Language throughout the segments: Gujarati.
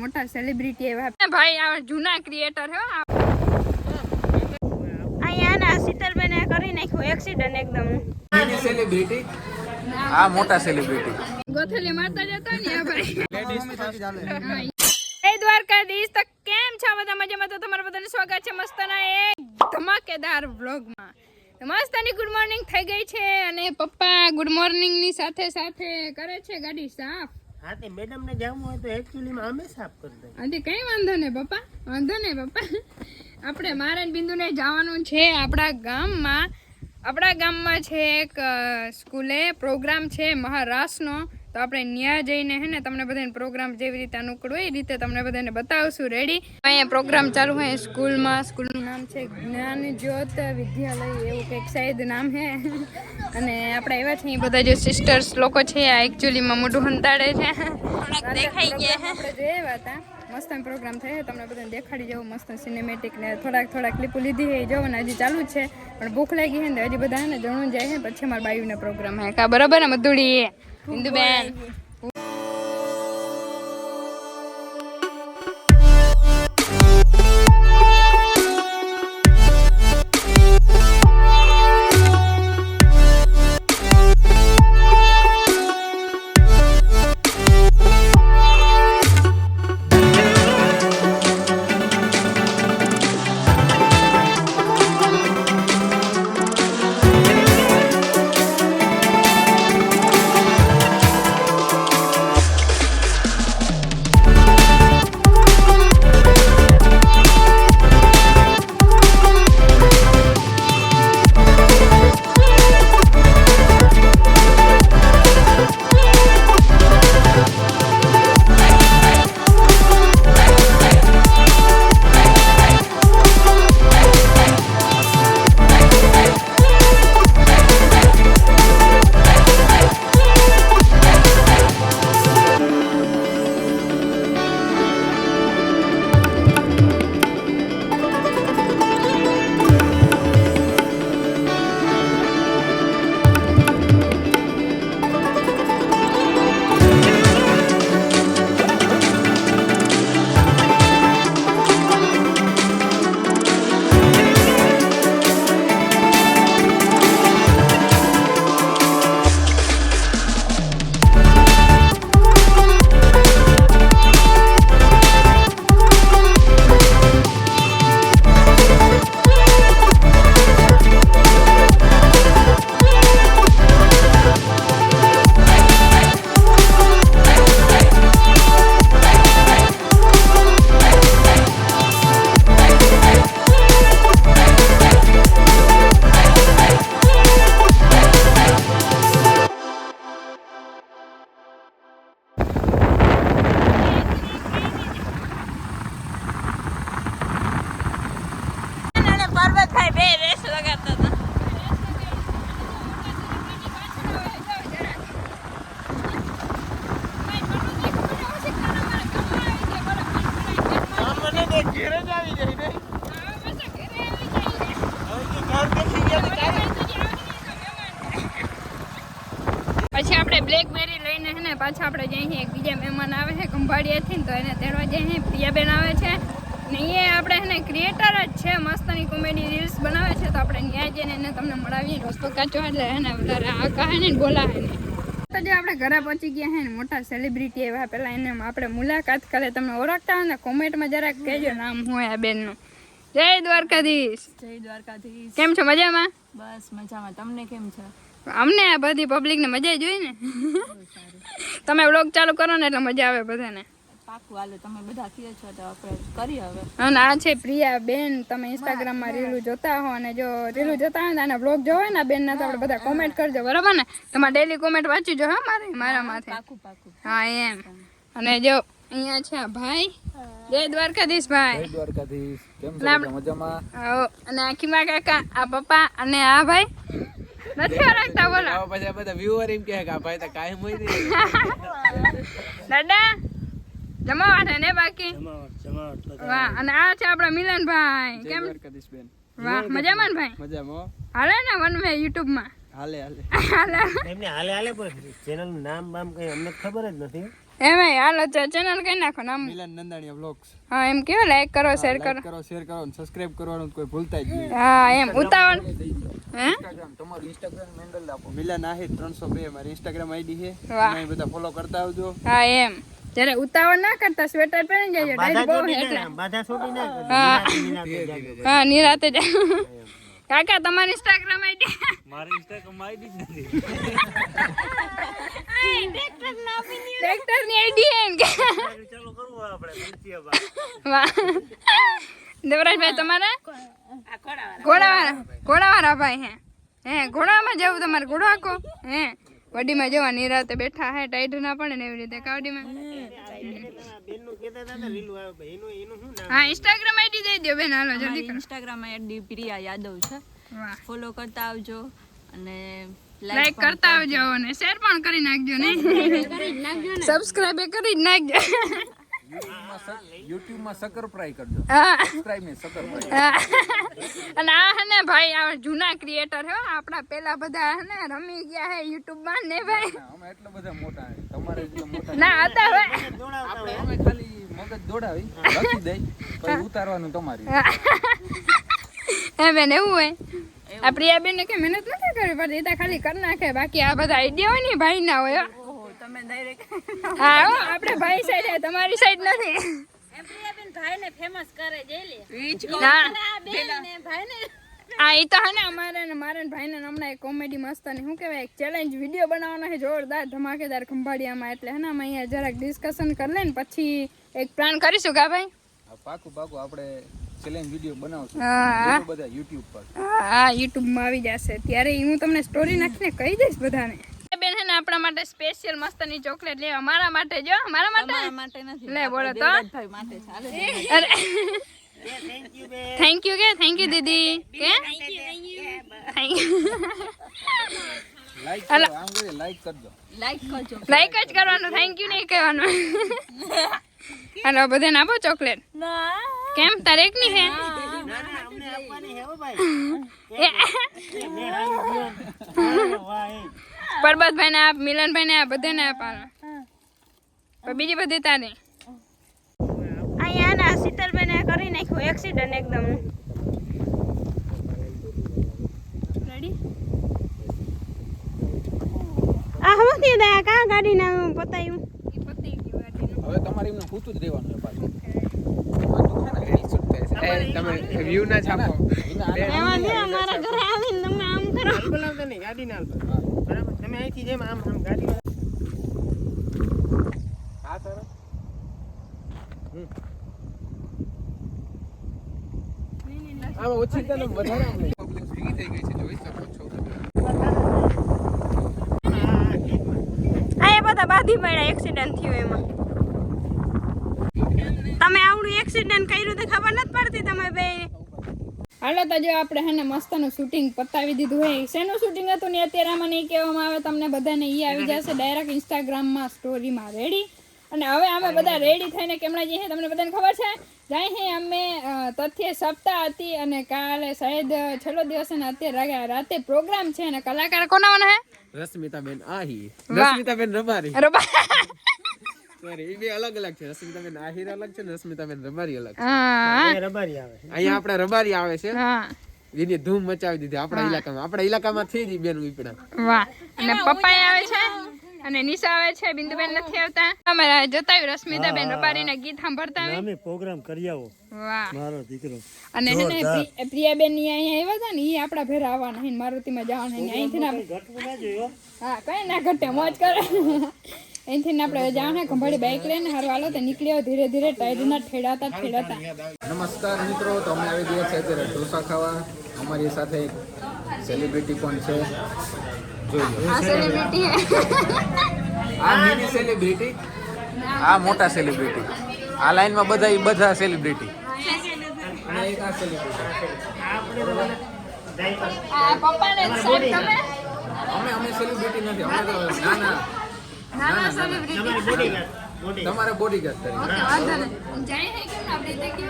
મોટા સેલિબ્રિટી એવા ભાઈ આ જૂના ક્રિએટર હે અહીંયા ના શીતલબેન કરી નાખ્યું એક્સિડન્ટ એકદમ સેલિબ્રિટી આ મોટા સેલિબ્રિટી ગોથલી મારતા જતા ને આ ભાઈ જય દ્વારકાધીશ તો કેમ છો બધા મજામાં? તો તમારું બધાનું સ્વાગત છે મસ્તના એક ધમાકેદાર વ્લોગમાં. મસ્તની ગુડ મોર્નિંગ થઈ ગઈ છે અને પપ્પા ગુડ મોર્નિંગ ની સાથે સાથે કરે છે ગાડી સાફ. હા તે મેડમ ને જાવું હોય તો એક્ચ્યુઅલી માં અમે સાફ કરી દઈએ. આથી કઈ વાંધો ને પપ્પા, વાંધો ને પપ્પા. આપણે મારે બિંદુને જવાનું છે આપણા ગામમાં છે એક સ્કૂલે પ્રોગ્રામ છે મહારાષ્ટ્રનો. તો આપણે ન્યા જઈને હે ને તમને બધાને પ્રોગ્રામ જેવી રીતે અનુકૂળ હોય એ રીતે તમને બધાને બતાવશું. રેડી? અહીંયા પ્રોગ્રામ ચાલુ હોય સ્કૂલમાં. સ્કૂલનું નામ છે જ્ઞાન જ્યોત વિદ્યાલય એવું કંઈક શાયદ નામ હે. અને આપણે આવ્યા છીએ બધા જે સિસ્ટર્સ લોકો છે આ એકચ્યુઅલીમાં મોઢું હંતાડે છે. દેખાઈ ગયા આપણે જોયા હતા. મસ્ત પ્રોગ્રામ થયો તમને બધાને દેખાડી જવું મસ્ત સિનેમેટિક ને થોડાક ક્લિપો લીધી હે જો ને હજી ચાલુ જ છે પણ ભૂખ લાગી હે ને હજી બધા ને જણું જાય હે પછી મારા બાયુને પ્રોગ્રામ હે કા બરાબર ને મધુડી ઇન્દુબેન. પછી આપણે બ્લેકબેરી લઈને હે ને પાછા આપણે જઈએ એક બીજા મહેમાન આવે છે ખંભાળિયાથી તો એને તેડવા જઈએ. પ્રિયાબેન આવે છે ને એ આપણે હે ને ક્રિએટર જ છે મસ્તની કોમેડી રીલ્સ બનાવે છે. તો આપણે ન્યાય જઈને એને તમને મળાવીએ. રસ્તો કાચો એટલે હે ને વધારે આ કહે ને બોલાવે ને. તો જે આપણે ઘરે પહોંચી ગયા હે ને મોટા સેલિબ્રિટી એવા પેલા એને આપણે મુલાકાત કરે. તમને ઓળખતા હોય ને કોમેન્ટમાં જરાક કહેજો નામ હોય આ બેનનું. જય દ્વારકાધીશ. જય દ્વારકાધીશ. કેમ છો? મજામાં? બસ મજામાં. તમને કેમ છે? અમને આ બધી પબ્લિક ને મજા જોઈ ને. તમે વ્લોગ ચાલુ કરો ને એટલે મજા આવે બધાને. પાકું હાલો તમે બધા કહો છો તો આપણે કરી હવે. અને આ છે પ્રિયા બેન. તમે ઇન્સ્ટાગ્રામ માં રીલું જોતા હો અને જો રીલું જોતા હોય ને આના વ્લોગ જોવો ને બેન ના તો આપણે બધા કોમેન્ટ કરજો બરાબર ને. તમારે ડેલી કોમેન્ટ વાંચી જો હા મારા માથે. પાકું હા એમ. અને જો અહીંયા છે ભાઈ. જય દ્વારકાધીશ ભાઈ. જય દ્વારકાધીશ. કેમ છો? મજામાં? અને આખીમાં કાકા આ પપ્પા અને આ ભાઈ નથી ઓળખતા બોલો. પછી બધા વ્યુઅર એમ કહે કે આ ભાઈ તો કાયમ હોય ને. દાદા જમાવટ ને બાકી વાહ. અને આ છે આપડા મિલનભાઈ. કેમ? વાહ મજામાં ભાઈ? મજામાં. હાલે ને વન વે યુટ્યુબ માં હાલે એમને હાલે પણ ચેનલ નું નામ બામ કઈ અમને ખબર જ નથી. એમાં હાલો ચેનલ કઈ નાખો નામ મિલન નંદાણીયા વ્લોગ્સ. હા એમ કેવો લાઈક કરો શેર કરો લાઈક કરો, શેર કરો અને સબસ્ક્રાઇબ કરવાનું કોઈ ભૂલતા જ નહીં. હા એમ ઉતાવળ હે ઇન્સ્ટાગ્રામ તમારું ઇન્સ્ટાગ્રામ હેન્ડલ આપો. મિલન આહિર 302 મારી ઇન્સ્ટાગ્રામ આઈડી છે. વાહ. તમે બધા ફોલો કરતા આવજો. હા એમ જ્યારે ઉતાવળ ના કરતા સ્વેટર પહેરી જજો ટાઈટ બહુ છે એટલે બાધા છોડી ના કરજો. હા. નિરાંતે જાજો. હા નિરાતે જ કાકા તમારી ઇન્સ્ટાગ્રામ આઈડી મારી ઇન્સ્ટાગ્રામ આઈડી જ નથી. ટ્રેક્ટર ની આઈડી હે કે ચાલો કરવું આપણે પંચિયાબા. વાહ દેવરાજભાઈ તમારે ઘોડાવાળા ભાઈ હે ઘોડામાં જવું તમારે ઘોડો હાકો હે વડીમાં જવા નિરાતે બેઠા હે ટાઈટ ના પડે ને એવી રીતે કાવડીમાં બેનનું કહેતા હતા ને લીલું આવે ભાઈ એનું શું નામ? હા ઇન્સ્ટાગ્રામ આઈડી દઈ દો બેન હાલો જલ્દી કરો ઇન્સ્ટાગ્રામ આઈડી પ્રિયા યાદવ છે. વાહ ફોલો કરતા આવજો અને લાઈક કરતા આવજો અને શેર પણ કરી નાખજો ને સબસ્ક્રાઇબ કરી જ નાખજો યુટ્યુબમાં સકર ફ્રાય કરજો. હા સબસ્ક્રાઇબ ને સકર ફ્રાય. અને આ હે ને ભાઈ આ જૂના ક્રિએટર હે આપણા પેલા બધા હે ને રમી ગયા હે યુટ્યુબ માં ને ભાઈ અમે એટલા બધા મોટા હે. તમારે જેટલા મોટા ના હતા હવે આપણે અમે ખાલી મગજ દોડાવી લખી દઈ પછી ઉતારવાનું તમારી. હે બેન એવું હોય આ પ્રિયાબેન ને કે મહેનત નથી કરવી પડતી એ તો ખાલી કરી નાખે બાકી આ બધા આઈડિયા હોય ને ભાઈ ના હોય હો. તમે ડાયરેક્ટ હા હો, આપણે ભાઈ સાઈડ હે તમારી સાઈડ નથી ભાઈને ફેમસ કરે જેલી ના બેન ને ભાઈને આ ઈ તો હે ને અમારે ને મારા ને ભાઈને ને હમણાં એક કોમેડી મસ્ત ને શું કહેવાય એક ચેલેન્જ વિડીયો બનાવવાનો છે જોરદાર ધમાકેદાર ખંભાળિયામાં એટલે હે ને અમે અહીંયા જરાક ડિસ્કશન કરી લે ને પછી એક પ્લાન કરીશું કા ભાઈ પાકું આપણે ચેલેન્જ વિડિયો બનાવશું. હા બધા YouTube પર. હા યુટ્યુબ માં આવી જશે ત્યારે હું તમને સ્ટોરી નાખીને કહી દઈશ બધાને બેન હે ને આપણા માટે સ્પેશિયલ મસ્તની ચોકલેટ લેવા મારા માટે જો મારા તમારા માટે માટે નથી લે બોલો તો દેવરાજભાઈ માટે છે. હાલે અરે થેન્ક યુ દીદી કે થેન્ક યુ લાઈક કરો આમ કરી લાઈક કરજો. લાઈક કરજો. લાઈક જ કરવાનું થેન્ક યુ નહીં કહેવાનું હાલો બધાને આપો ચોકલેટ કેમ તારે એક ની હે ના અમને આપવાની હે હો ભાઈ. વાહ એ પરબતભાઈ ને આપ મિલનભાઈ ને આપ બધાને આપ હાલો પણ બીજી બધી તારે અહીંયા ના શીતલભાઈ ને કરી નાખ્યું એક્સિડન્ટ એકદમ રેડી આ હું થી દયા કા ગાડી ના પતાયું ઈ પતી ગયું ગાડીનું હવે તમારે એમને પૂછતું જ રહેવાનું છે પાછું. તમે વ્યૂ ના છાપો. એમાં જે અમારા ઘરે આવીને તમે આમ કરો બોલાવતા નહીં ગાડી ના હાલતો. બરાબર તમે અહીંથી જેમ આમ ગાડી હા સર. આમાં ઓછી તને વધારે આમ લઈ. પબ્લિક ભેગી થઈ ગઈ છે જોઈ શકો છો. આ એ બધા બાધી પડ્યા એક્સિડન્ટ થયો એમાં તમે આવડું એક્સિડન્ટ કર્યું તો ખબર નથી પડતી તમે બે હાલો તો જો આપણે હે ને મસ્તનું શૂટિંગ પતાવી દીધું હોય શેનું શૂટિંગ હતું ને અત્યારે આમાં નહીં કહેવામાં આવે તમને બધાને ઈ આવી જશે ડાયરેક્ટ ઇન્સ્ટાગ્રામમાં સ્ટોરીમાં રેડી અને હવે અમે બધા રેડી થઈને કેમણા જઈએ તમને બધાને ખબર છે જાય હે અમે તથ્ય સપ્તાહ હતી અને કાલે શાયદ છેલ્લો દિવસ અને અત્યારે રાતે પ્રોગ્રામ છે અને કલાકાર કોનાવાના હે રશ્મિતાબેન આહિર. વાહ. રશ્મિતાબેન રબારી. સોરી એ બે અલગ છે. રશ્મિતાબેન આહિર અલગ છે ને રશ્મિતાબેન રબારી અલગ છે. હા રબારી આવે. અહીંયા આપણા રબારી આવે છે. હા એની ધૂમ મચાવી દીધી આપણા ઇલાકામાં થઈ જ બેન ઉપડા. વાહ અને પપ્પા આવે છે અને નિશા આવે છે બિંદુબેન નથી આવતા અમે જોતા આવ્યું રશ્મિતાબેન રબારીના ગીત સાંભળતા આવે અમે પ્રોગ્રામ કરી આવો વાહ મારો દીકરો. અને હે ને પ્રિયાબેન ની અહીંયા આવ્યા હતા ને ઈ આપડા ભેર આવવાના હે મારુતિમાં જવાના હે અહીંથી ના ઘટવું ના જોયો. હા કઈ ના ઘટે મોજ કરે અહીંથી ને આપણે જવાના ખંભાળી બાઈક લઈને હારું હાલો તો નીકળ્યો ધીરે ધીરે ટાયરના ઠેડાતા નમસ્કાર મિત્રો, તો અમે આવી ગયા છે અત્યારે ઢોસા ખાવા. અમારી સાથે એક સેલિબ્રિટી પણ છે. જોઈ લો. આ સેલિબ્રિટી હે આ મિની સેલિબ્રિટી, આ મોટા સેલિબ્રિટી. આ લાઈનમાં બધા સેલિબ્રિટી અને એક આ સેલિબ્રિટી. આ પપ્પાને સાહેબ તમે અમે સેલિબ્રિટી નથી. અમે તો નાના સેલિબ્રિટી બોડીગાર્ડ. તમારે બોડીગાર્ડ તરીકે. ઓકે વાંધો નહીં જાય હે કેમ આપણે તે કે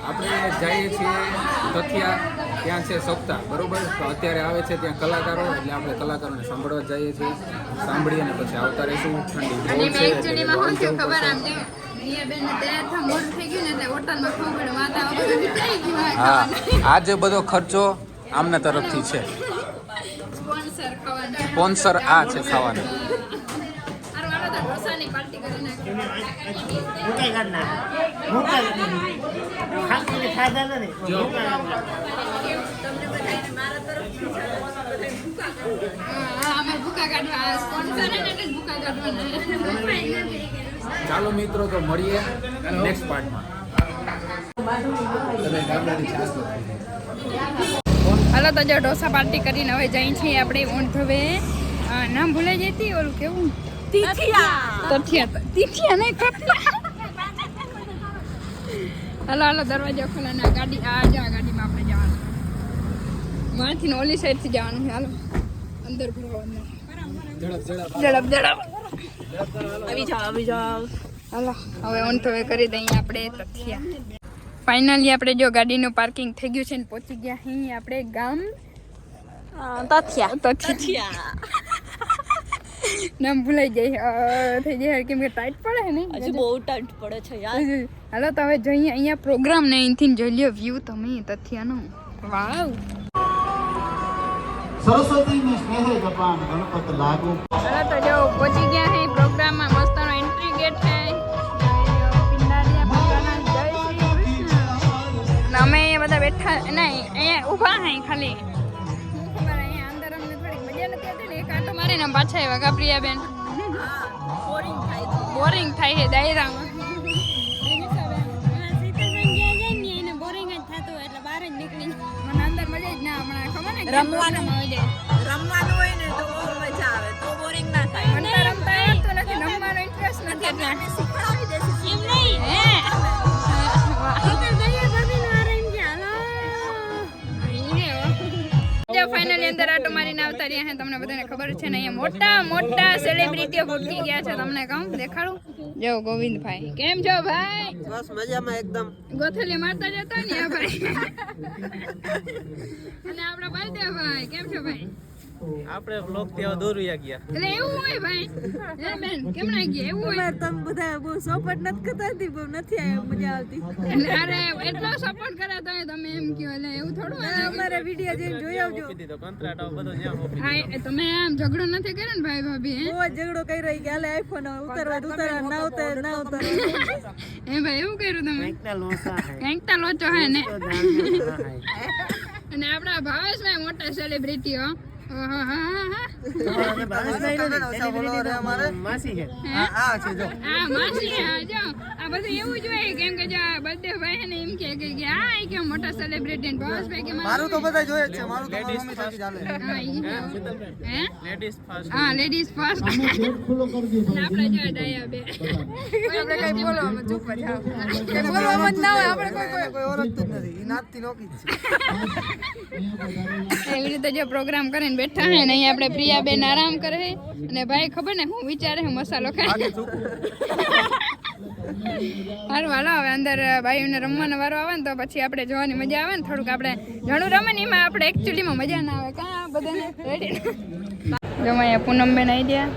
આપણે જઈએ છીએ તથિયા, ત્યાં છે સપ્તાહ, બરોબર. તો અત્યારે આવે છે ત્યાં કલાકારો, એટલે આપણે કલાકારોને સાંભળવા જઈએ છીએ. સાંભળી અને પછી આવતા રહીશું. ઠંડી બહુ અને છે મેં એટલે એકચ્યુઅલીમાં બહાર શું જવું થયું ખબર પડશે. આમ જો બેન તૈયાર થવા મોડું થઈ ગયું ને એટલે હોટલમાં ખબર પડે માતા બધું વિચારી ગયું આ હા, ખાવાનું. આ જે બધો ખર્ચો આમના તરફથી છે. સ્પોન્સર ખાવાના સ્પોન્સર આ છે ખાવાનું. હારું, હાલો તો ઢોસાની પાર્ટી કરી નાખીએ. મૂકાઈ કાઢ નાખ. મૂકાઈ ખાઈને ખાધા નથી. મૂકાઈ કાઢ નાખ. હા, અમે ભૂકા કાઢવા સ્પોન્સર હે ને એટલે જ ભૂકા કાઢવાના. ચાલો મિત્રો, તો મળીએ નેક્સ્ટ પાર્ટમાં. હાલો તો જો ઢોસા પાર્ટી કરીને હવે જઈ છીએ આપણે ઓન ધ વે. નામ ભૂલાઈ જતી ઓલું કેવું તથિયા નહીં તથિયા. હાલો હાલો દરવાજા ખોલા ના ગાડી આ ગાડીમાં આપણે જવાનું. વાંથી ને ઓલી સાઈડ થી જવાનું છે. હાલો અંદર ભરવાનું. ઝડપ આવી જાઓ હાલો હવે ઓન ધ વે કરી દઈએ આપણે તથિયા. ફાઇનલી આપણે જો ગાડીનું પાર્કિંગ થઈ ગયું છે ને પહોંચી ગયા અહીં આપણે ગામ તથિયા. નામ ભૂલાઈ જાય થઈ જાય કેમ કે ટાઈટ પડે ને હજુ બહુ ટાઈટ પડે છે યાર. હાલો તો હવે જોઈએ અહીંયા પ્રોગ્રામ ને અહીંથી જોઈ લ્યો વ્યૂ તમે તથિયાનો. વાવ. સરસ્વતી ને સ્નેહે જપાન ગણપત લાગુ. હાલો તો જો પહોંચી ગયા છે પ્રોગ્રામમાં. મસ્તનો એન્ટ્રી ગેટ છે. પિંડારિયા ભગવાનના જય શ્રી કૃષ્ણ. અને અમે અહીંયા બધા બેઠા નહીં અહીંયા ઊભા હે ખાલી. ખબર અહીંયા અંદર અમને થોડી મજા નથી આવતી ને એક આંટો મારીને પાછા આવ્યા કા પ્રિયાબેન. બોરિંગ થાય છે દાયરામાં. બોરિંગ જ થતું એટલે બહાર જ નીકળી મને અંદર મજા જ ના હમણાં ખબર ને રમવાનું હોય ને તો બહુ મજા આવે તો બોરિંગ ના થાય. મને તો રમતા આવડતું નથી, રમવાનો ઇન્ટરેસ્ટ નથી એટલે. શીખવાડી દેશે એમ નહીં હે ફાઇનલી અંદર આટો મારીને આવતા રહ્યા છે. તમને બધાને ખબર છે ને અહીંયા મોટા મોટા સેલિબ્રિટીઓ ભૂકી ગયા છે. તમને કહું દેખાડું. જો ગોવિંદભાઈ કેમ છો ભાઈ? બસ મજામાં એકદમ. ગોથલી મારતા જતા ને આ ભાઈ. અને આપણા બળદેવભાઈ કેમ છો ભાઈ? આપણે બ્લોગ ત્યાં દોરવા ગયા. એટલે એવું હોય ભાઈ હે બેન કેમ ના ગયા એવું હોય? તમે બધા બહુ સપોર્ટ નથી કરતા હતી બહુ નથી આવ્યો મજા આવતી. એટલે અરે એટલો સપોર્ટ કર્યા તો તમે એમ કહો એટલે એવું થોડું હોય. અમારા વિડીયો જોઈને જોઈ આવજો. તો કોન્ટ્રાક્ટ બધો જ્યાં મોકલી. હા તમે આમ ઝઘડો નથી કર્યો ને ભાઈ ભાભી હે? બહુ જ ઝઘડો કર્યો કે હાલે આઈફોન ઉતારવા ના ઉતાર હે ભાઈ એવું કર્યું તમે? કંઈકના લોસા હે. કંઈક તો લોચો હે ને. તો દાળ લોસા હે. અને આપણા ભાવેશભાઈ મોટા સેલિબ્રિટીઓ. તમારે ભાવેશભાઈ નથી, celebrity તો માસી છે. આ માસી હા જો આ બધું એવું જ હોય કેમ કે જો બર્થડે ભાઈ છે ને એમ કે આ કે મોટા સેલિબ્રિટી ને ભાવેશભાઈ કે મારું તો બધા જોઈએ છે. મારું તો મમ્મી સાથે ચાલે. હા ઈ હે લેડીઝ ફાસ્ટ. હા લેડીઝ ફર્સ્ટ. ખુલ્લો કરી દીધો. આપણે જો ડાયા બે આપણે કઈ બોલવામાં ચૂપ જ આવ કઈ બોલવામાં જ ના હોય આપણે કોઈ ઓળખતું જ નથી. ઈ નાતથી નોકી જ છે. એવી રીતે જો પ્રોગ્રામ કરીને બેઠા હે ને અહીંયા આપણે પ્રિયાબેન આરામ કરે છે અને ભાઈ ખબર ને હું વિચારે છે મસાલો ખાય. સારું હાલો હવે અંદર ભાઈઓને રમવાનો વારો આવે ને તો પછી આપણે જોવાની મજા આવે ને થોડુંક આપણે ઘણું રમે ને એમાં આપણે એકચ્યુઅલીમાં મજા ના આવે કાં બધાને રેડી. જો અહીંયા પૂનમબેન આવી ગયા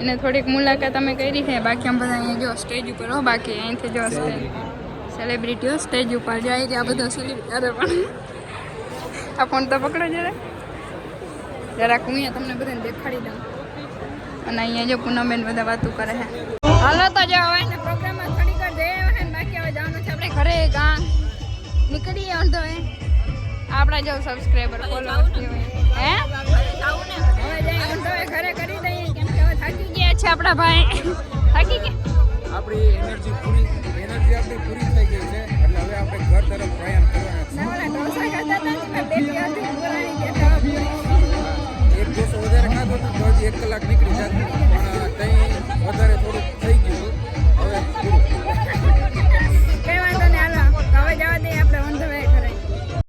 એને થોડીક મુલાકાત અમે કરી છે. બાકી આમ બધા અહીંયા જો સ્ટેજ ઉપર હો બાકી અહીંથી જો સેલિબ્રિટીઓ સ્ટેજ ઉપર જાય ત્યાં બધા સેલિબ્રિટી અરે પણ આ ફોન તો પકડો જરાક હું અહીંયા તમને બધાને દેખાડી દઉં. અને અહીંયા જો પૂનમબેન બધા વાતું કરે છે. હાલો તો જો હવે ને પ્રોગ્રામમાં થોડીક વાર જઈ આવ્યા છે ને બાકી હવે જવાનું છે આપણે ઘરે ગાં નીકળીએ અડધો હે આપણા જો સબસ્ક્રાઈબર ફોલોઅર હે હવે જઈ અડધો ઘરે કરી દઈએ કેમ કે હવે થાકી ગયા છે આપણા ભાઈ. થાકી ગયા આપણી એનર્જી પૂરી આપણી પૂરી થઈ ગઈ છે એટલે હવે આપણે ઘર તરફ પ્રયાણ કરવાના છે. ના ઓલા ઢોસા ખાતા હતા ને પેટી હતી પુરાણી ગયા હતા. એક દિવસ વધારે ખાધો તો હજી 1 કલાક નીકળી જાય પણ ત્યાં વધારે થોડુંક થઈ ગયું